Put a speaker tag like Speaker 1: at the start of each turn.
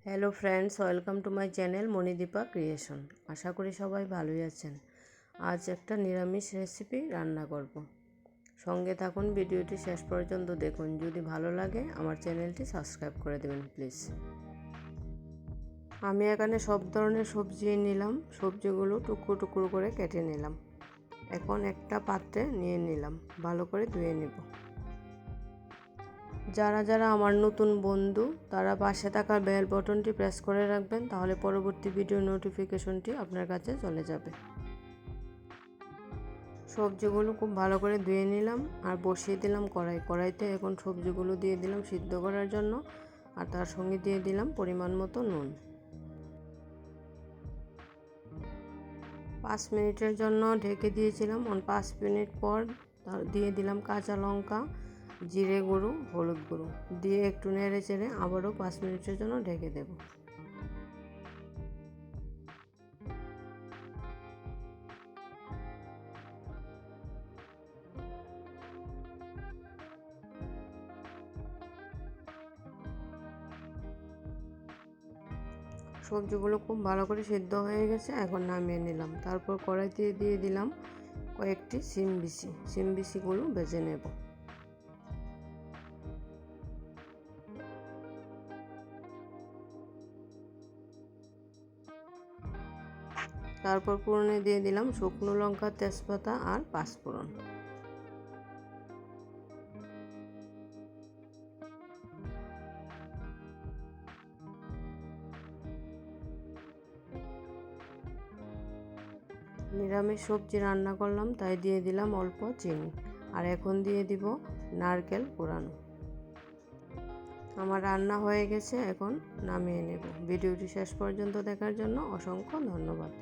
Speaker 1: Hello friends, welcome to my channel Monidipa creation. আশা করি সবাই ভালোই আছেন। আজ একটা নিরামিষ রেসিপি রান্না করব। সঙ্গে থাকুন, ভিডিওটি শেষ পর্যন্ত দেখুন। যদি ভালো লাগে আমার চ্যানেলটি সাবস্ক্রাইব করে দেবেন প্লিজ। আমি এখানে সব ধরনের সবজি নিলাম। সবজিগুলো টুকরো টুকরো করে কেটে নিলাম। এখন একটা পাত্রে নিয়ে নিলাম, ভালো করে ধুয়ে নেব। যারা যারা আমার নতুন বন্ধু তারা পাশে থাকা বেল বাটনটি প্রেস করে রাখবেন, তাহলে পরবর্তী ভিডিও নোটিফিকেশনটি আপনার কাছে চলে যাবে। সবজিগুলো খুব ভালো করে ধুয়ে নিলাম আর বসিয়ে দিলাম কড়াইতে। এখন সবজিগুলো দিয়ে দিলাম সিদ্ধ করার জন্য, আর তার সঙ্গে দিয়ে দিলাম পরিমাণ মতো নুন। 5 মিনিটের জন্য ঢেকে দিয়েছিলাম। 5 মিনিট পর দিয়ে দিলাম কাঁচা লঙ্কা, জিরে গুঁড়ো, হলুদ গুঁড়ো দিয়ে একটু নেড়ে চেড়ে আবারও 5 মিনিটের জন্য ঢেকে দেব। সবজিগুলো খুব ভালো করে সিদ্ধ হয়ে গেছে, এখন নামিয়ে নিলাম। তারপর কড়াইতে দিয়ে দিলাম কয়েকটি সিম বিচিগুলো ভেজে নেব। তারপর ফোড়নে দিয়ে দিলাম শুকনো লঙ্কা, তেজপাতা আর পাঁচফোড়ন। নিরামিষ সবজি রান্না করলাম, তাই দিয়ে দিলাম অল্প চিনি। আর এখন দিয়ে দিব নারকেল কোরানো। আমার রান্না হয়ে গেছে, এখন নামিয়ে নেব। ভিডিওটি শেষ পর্যন্ত দেখার জন্য অসংখ্য ধন্যবাদ।